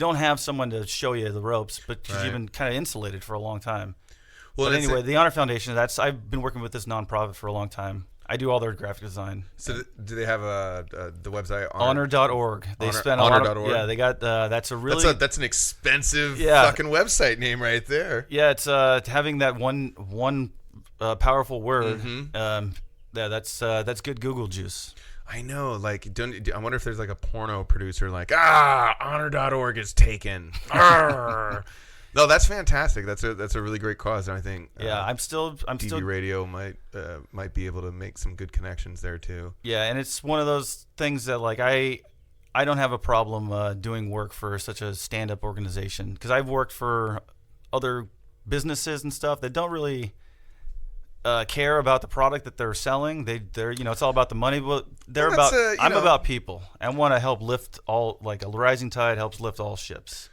don't have someone to show you the ropes, but you've been kind of insulated for a long time. Well, but anyway, the Honor Foundation, I've been working with this nonprofit for a long time. I do all their graphic design. So do they have the website? Honor.org. They spent Honor.org. Yeah, they got that's a really that's an expensive fucking website name right there. Yeah, it's having that one powerful word. Mm-hmm. That's good Google juice. I know. I wonder if there's a porno producer Honor.org is taken. No, that's fantastic. That's a really great cause, and I think I'm still DB Radio might be able to make some good connections there too. Yeah, and it's one of those things that I don't have a problem doing work for such a stand-up organization, because I've worked for other businesses and stuff that don't really care about the product that they're selling. They're it's all about the money, but I'm about people. I want to help lift all, a rising tide helps lift all ships.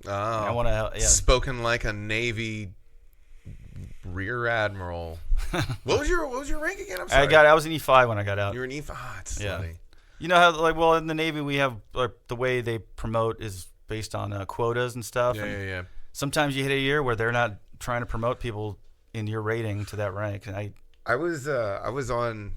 Oh, I want to. Spoken like a Navy rear admiral. What was your rank again? I'm sorry. I was an E5 when I got out. You were an E5. It's funny. You know how in the Navy we have the way they promote is based on quotas and stuff. Yeah. Sometimes you hit a year where they're not trying to promote people in your rating to that rank. And I was on.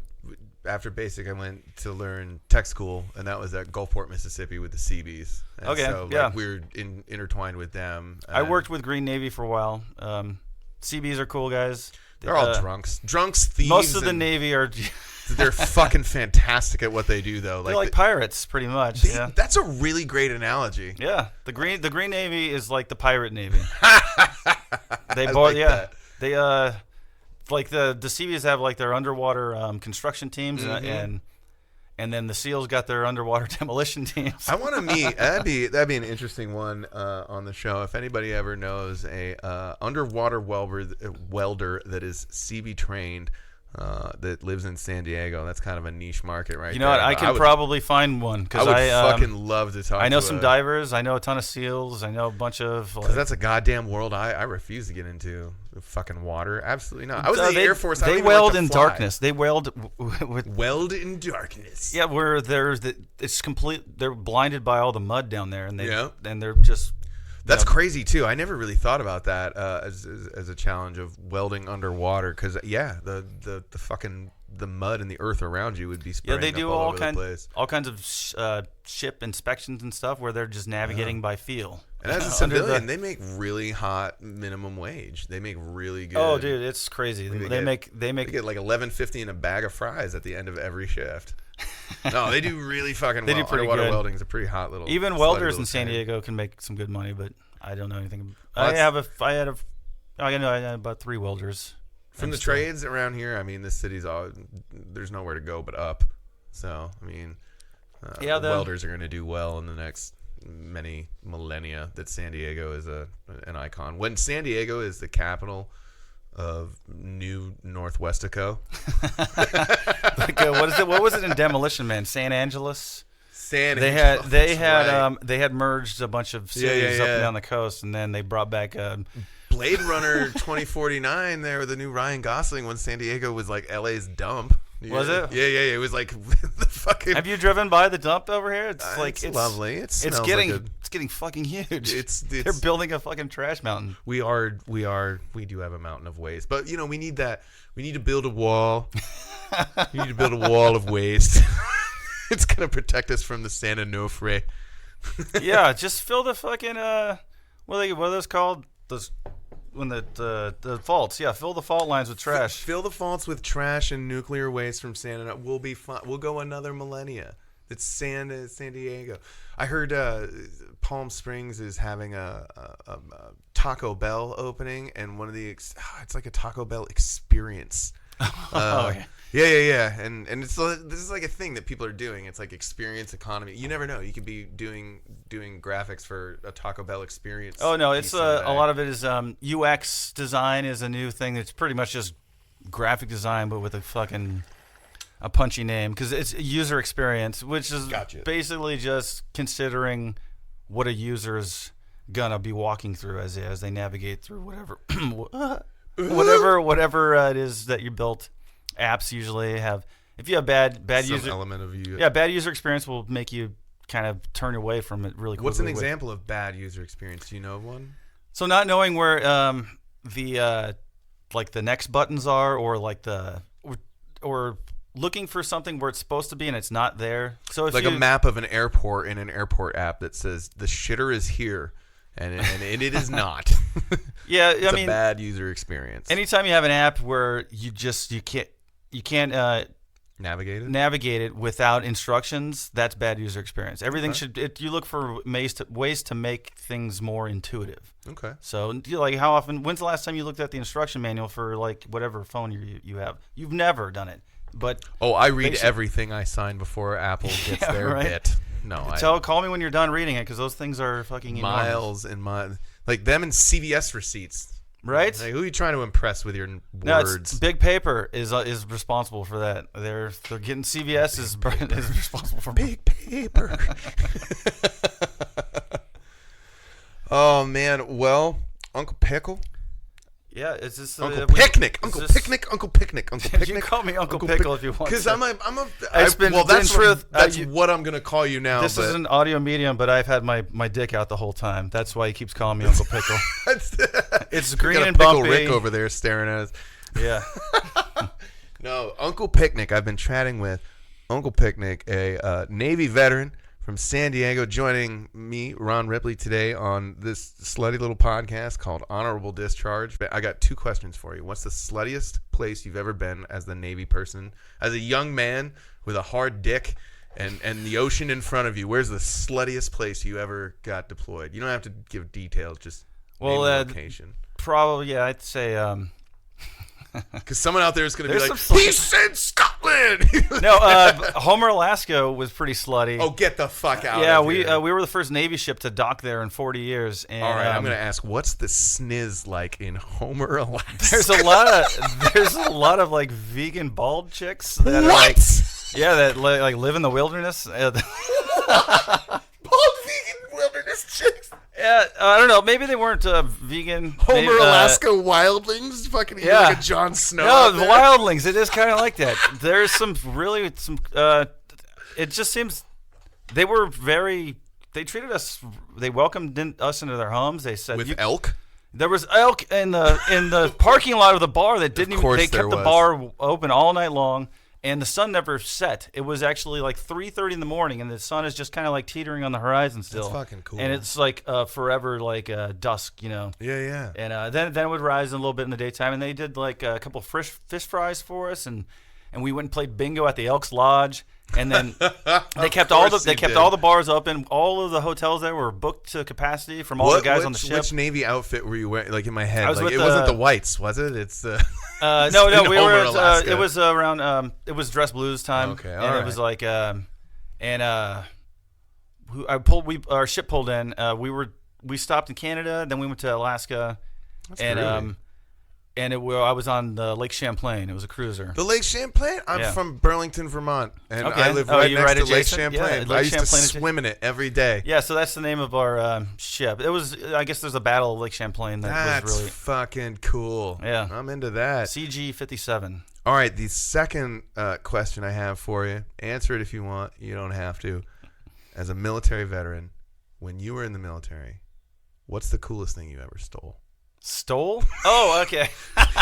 After basic, I went to learn tech school, and that was at Gulfport, Mississippi, with the Seabees. And okay, so, we were intertwined with them. I worked with Green Navy for a while. Seabees are cool guys. They're all drunks, thieves. Most of the Navy are. They're fucking fantastic at what they do, though. They're like pirates, pretty much. That's a really great analogy. Yeah, the Green Navy is like the pirate Navy. They the Seabees have their underwater construction teams, mm-hmm. and then the SEALs got their underwater demolition teams. I want to meet. That'd be an interesting one on the show. If anybody ever knows a underwater welder that is CB trained, that lives in San Diego, that's kind of a niche market, right? You know what? I can probably find one, because I would fucking love to talk. I know some divers. I know a ton of SEALs. I know a bunch of. Because that's a goddamn world I refuse to get into. Fucking water, absolutely not. I was in the Air Force. They weld in darkness. They weld weld in darkness. Yeah, where it's complete. They're blinded by all the mud down there, and they're just. That's crazy too. I never really thought about that as a challenge of welding underwater, because the fucking the mud and the earth around you would be spraying they do up all all over the place. All kinds of ship inspections and stuff where they're just navigating by feel. And as a civilian, they make really hot minimum wage. They make really good. Oh, dude, it's crazy. They get $11.50 in a bag of fries at the end of every shift. No, they do really fucking well. They do pretty Underwater good. welding is a pretty hot little. Even welders in San Diego can make some good money, but I don't know anything. I had about 3 welders. From the trades around here, I mean, this city's there's nowhere to go but up. So, I mean, the welders are going to do well in the next many millennia that San Diego is an icon. When San Diego is the capital of New Northwestico. What is it? What was it in Demolition Man? San Angeles? They had merged a bunch of cities up and down the coast, and then they brought back Blade Runner 2049 there with the new Ryan Gosling when San Diego was like LA's dump. Was it? Yeah. It was like the fucking. Have you driven by the dump over here? It's it's lovely. It's getting fucking huge. They're building a fucking trash mountain. We do have a mountain of waste, but we need that. We need to build a wall. We need to build a wall of waste. It's gonna protect us from the San Onofre. Yeah, just fill the fucking what are those called? When the faults, fill the fault lines with trash. Fill the faults with trash and nuclear waste from San Diego. We'll be fine. We'll go another millennia. It's San Diego. I heard Palm Springs is having a Taco Bell opening, and one of the it's like a Taco Bell experience. Yeah. And it's this is like a thing that people are doing. It's like experience economy. You never know. You could be doing graphics for a Taco Bell experience. Oh no, it's a lot of it is UX design is a new thing that's pretty much just graphic design, but with a punchy name, because it's user experience, which is basically just considering what a user's gonna be walking through as they navigate through whatever it is that you built. Apps usually have, if you have bad Some user element of you. yeah, bad user experience will make you kind of turn away from it really quickly. What's an example of bad user experience? Do you know of one? So not knowing where the like the next buttons are, or like or looking for something where it's supposed to be and it's not there. So if like a map of an airport in an airport app that says the shitter is here, and it is not. Yeah, it's a bad user experience. Anytime you have an app where you can't navigate it without instructions, that's bad user experience. Everything you look for ways to make things more intuitive. Okay. So like, how often? When's the last time you looked at the instruction manual for like whatever phone you have? You've never done it. But I read everything I sign before Apple gets their bit. No, call me when you're done reading it, because those things are fucking miles and miles. Like them and CVS receipts. Right? Like, who are you trying to impress with your words? Big Paper is responsible for that. They're getting CVS is responsible for Big Paper. Oh man, well, Uncle Pickle. Yeah, it's just Uncle Picnic. Uncle Picnic. You call me Uncle Pickle if you want. Because That's what I'm gonna call you now. This is an audio medium, but I've had my dick out the whole time. That's why he keeps calling me Uncle Pickle. It's green and bumpy. Rick over there staring at us. Yeah. No, Uncle Picnic. I've been chatting with Uncle Picnic, a Navy veteran from San Diego, joining me, Ron Ripley, today on this slutty little podcast called Honorable Discharge. I got 2 questions for you. What's the sluttiest place you've ever been as the Navy person? As a young man with a hard dick and the ocean in front of you, where's the sluttiest place you ever got deployed? You don't have to give details, just name the location. Probably, yeah, I'd say... Because someone out there is going to be like, he said Scotland! No, Homer, Alaska was pretty slutty. Oh, get the fuck out of here. Yeah, we were the first Navy ship to dock there in 40 years. And, all right, I'm going to ask, what's the SNIZZ like in Homer, Alaska? There's a lot of like vegan bald chicks that that live in the wilderness. Bald vegan wilderness chicks. Yeah, I don't know. Maybe they weren't vegan. Homer, Alaska wildlings, fucking like a Jon Snow. No, the wildlings. It is kind of like that. There's some. It just seems they were very. They treated us. They welcomed us into their homes. They said with elk. There was elk in the parking lot of the bar that didn't even. They kept the bar open all night long. And the sun never set. It was actually like 3:30 in the morning, and the sun is just kind of like teetering on the horizon still. That's fucking cool. And it's like forever, like dusk, you know. Yeah. And then it would rise a little bit in the daytime. And they did like a couple fish fries for us, and we went and played bingo at the Elks Lodge. And then they kept all the bars open. All of the hotels there were booked to capacity from all the guys on the ship. Which Navy outfit were you wearing? Like in my head, it wasn't the whites, was it? It's the no. We were. It was around. It was dress blues time. Okay, and it was like our ship pulled in. We stopped in Canada, then we went to Alaska, I was on the Lake Champlain. It was a cruiser. The Lake Champlain? I'm from Burlington, Vermont, and I live right next to Lake Champlain. I used to swim in it every day. Yeah, so that's the name of our ship. It was. I guess there's a battle of Lake Champlain that was really fucking cool. Yeah, I'm into that. CG-57. All right, the second question I have for you. Answer it if you want. You don't have to. As a military veteran, when you were in the military, what's the coolest thing you ever stole? Stole? Oh, okay.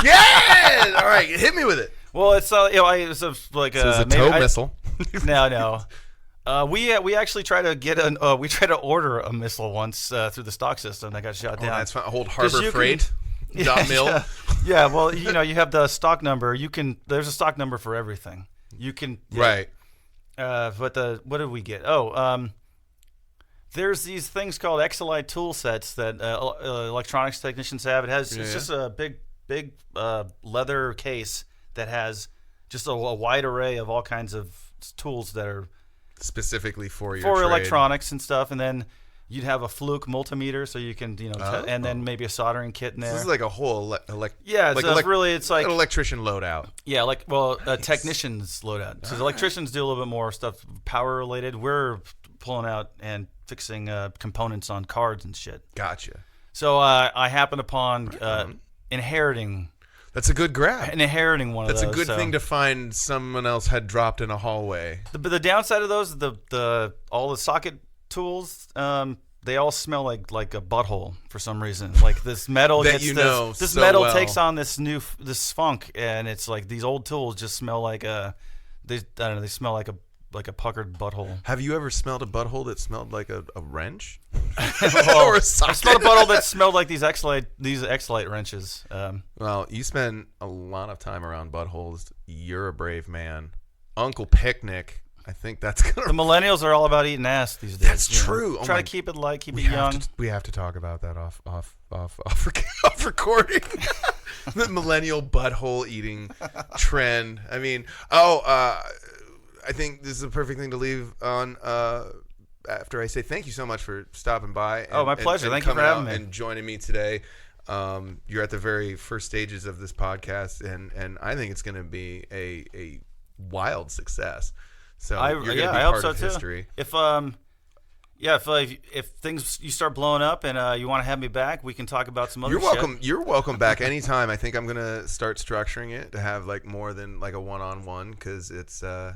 Yeah! All right, hit me with it. Well, it's it's a tow missile. No. We actually tried to order a missile once through the stock system that got shot down. That's fine. Hold Harbor Freight. .mil. Yeah. Well, you have the stock number. There's a stock number for everything. Right. But what did we get? There's these things called XLI tool sets that electronics technicians have. It's just a big leather case that has just a wide array of all kinds of tools that are specifically for your trade. Electronics and stuff. And then You'd have a fluke multimeter, so you can, and then maybe a soldering kit in there. So this is like a whole it's like an electrician loadout. Yeah, technicians loadout. So the electricians do a little bit more stuff power related. We're pulling out and fixing components on cards and shit. Gotcha. So I happened upon inheriting. That's a good grab. Inheriting one of those. That's a good thing to find someone else had dropped in a hallway. The downside of those, all the socket tools, they all smell like a butthole for some reason. Like this metal metal takes on this funk, and it's like these old tools just smell like they smell like a puckered butthole. Have you ever smelled a butthole that smelled like a wrench? Or a socket? I smelled a butthole that smelled like these X-Lite wrenches. Well, you spend a lot of time around buttholes. You're a brave man. Uncle Picnic. I think that's gonna. The millennials are all about eating ass these days. That's true. Try to keep it light, keep it young. We have to talk about that off recording. The millennial butthole eating trend. I mean, I think this is a perfect thing to leave on. After I say thank you so much for stopping by. My pleasure. Thank you for having me and joining me today. You're at the very first stages of this podcast, and I think it's going to be a wild success. So you're going to be part of history. If things you start blowing up and you want to have me back, we can talk about some other shit. You're welcome back anytime. I think I'm going to start structuring it to have like more than like a one-on-one because it's I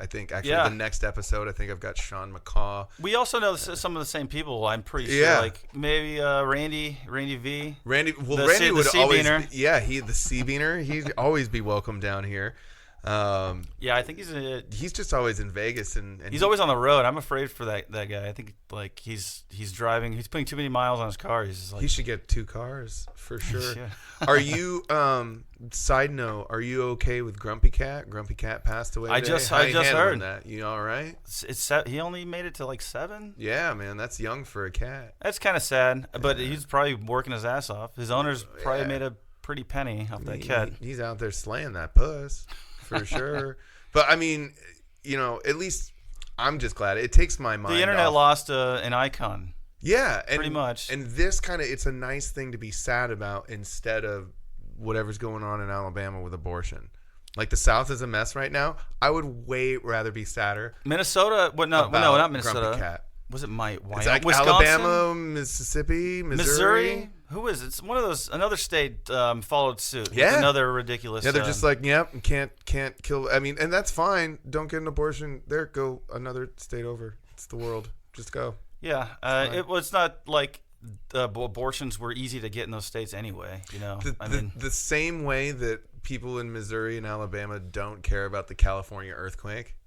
think actually the next episode I think I've got Sean McCaw. We also know some of the same people. I'm pretty sure like maybe Randy V. Randy would always the Seabeaner. He'd always be welcome down here. I think he's just always in Vegas and he's always on the road. I'm afraid for that guy. I think like he's driving. He's putting too many miles on his car. He's just like, he should get 2 cars for sure. Are you? Side note: are you okay with Grumpy Cat? Grumpy Cat passed away today. I just heard that. You all right? He only made it to like 7. Yeah, man, that's young for a cat. That's kind of sad, but he's probably working his ass off. His owners probably made a pretty penny off that cat. He's out there slaying that puss. For sure. But I mean, at least I'm just glad it takes my mind. The internet lost an icon. Yeah, pretty much. And this it's a nice thing to be sad about instead of whatever's going on in Alabama with abortion. Like the South is a mess right now. I would way rather be sadder. Minnesota? Not Minnesota. Grumpy Cat. Was it Wyoming? It's like Wisconsin? Alabama, Mississippi, Missouri. Who is it? It's one of those. Another state followed suit. Yeah, another ridiculous. Yeah, they're just like, can't kill. I mean, and that's fine. Don't get an abortion. There, go another state over. It's the world. Just go. Yeah, it's not like abortions were easy to get in those states anyway. The same way that people in Missouri and Alabama don't care about the California earthquake.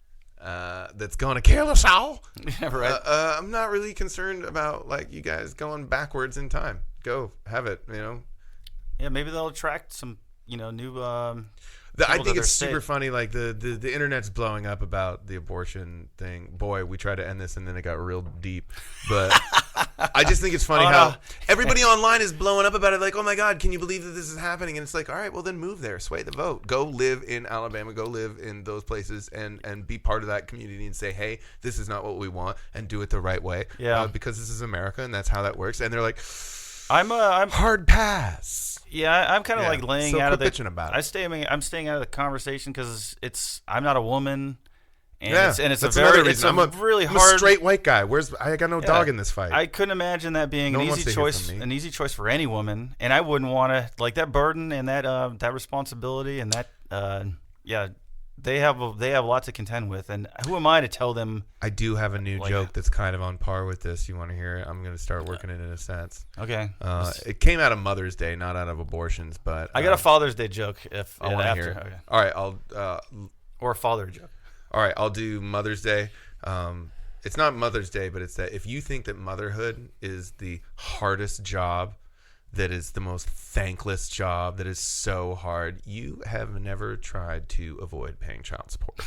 That's going to kill us all. Yeah, right. I'm not really concerned about like you guys going backwards in time. Go have it. Yeah, maybe they'll attract some new. I think it's super funny. Like the internet's blowing up about the abortion thing. Boy, we tried to end this and then it got real deep. But I just think it's funny how everybody online is blowing up about it. Like, oh my God, can you believe that this is happening? And it's like, all right, well then move there, sway the vote, go live in Alabama, go live in those places, and be part of that community and say, hey, this is not what we want, and do it the right way. Yeah, because this is America and that's how that works. And they're like, I'm hard pass. Yeah, I'm kind of like laying out of the. About it. I'm staying out of the conversation because I'm not a woman, and it's that's a another very reason. it's really I'm hard. a straight white guy. I got no dog in this fight. I couldn't imagine that being an easy choice for any woman, and I wouldn't want to like that burden and that responsibility and that They have a lot to contend with, and who am I to tell them? I do have a new joke that's kind of on par with this. You want to hear it? I'm going to start working it in a sense. Okay. It came out of Mother's Day, not out of abortions, but I got a Father's Day joke if I want to hear it. Okay. All right, or a father joke. All right, I'll do Mother's Day. It's not Mother's Day, but it's that if you think that motherhood is the hardest job, that is the most thankless job, that is so hard, you have never tried to avoid paying child support.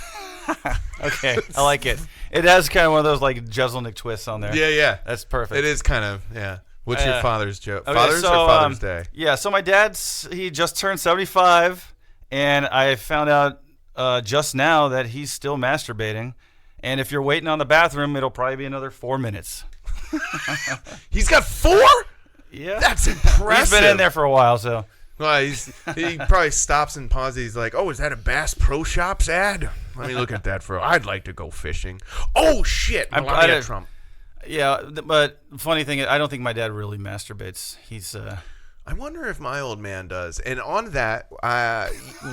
Okay, I like it. It has kind of one of those like Jeselnik twists on there. Yeah. That's perfect. It is kind of, yeah. What's your father's joke? Okay, Father's or Father's Day? Yeah, so my he just turned 75, and I found out just now that he's still masturbating. And if you're waiting on the bathroom, it'll probably be another 4 minutes. He's got 4? Yeah. That's impressive. He's been in there for a while, so. Well, he probably stops and pauses. He's like, "Oh, is that a Bass Pro Shops ad? Let me look at that for. I'd like to go fishing. Oh shit, Melania Trump. Yeah, but funny thing is, I don't think my dad really masturbates. He's. I wonder if my old man does. And on that,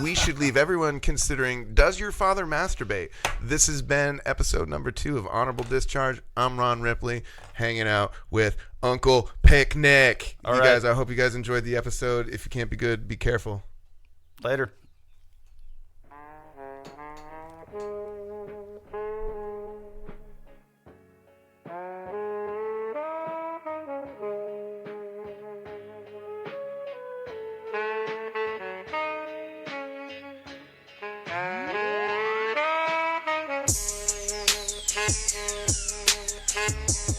we should leave everyone considering, does your father masturbate? This has been episode number 2 of Honorable Discharge. I'm Ron Ripley, hanging out with Uncle Picnic. All you right. guys, I hope you guys enjoyed the episode. If you can't be good, be careful. Later. Thank you.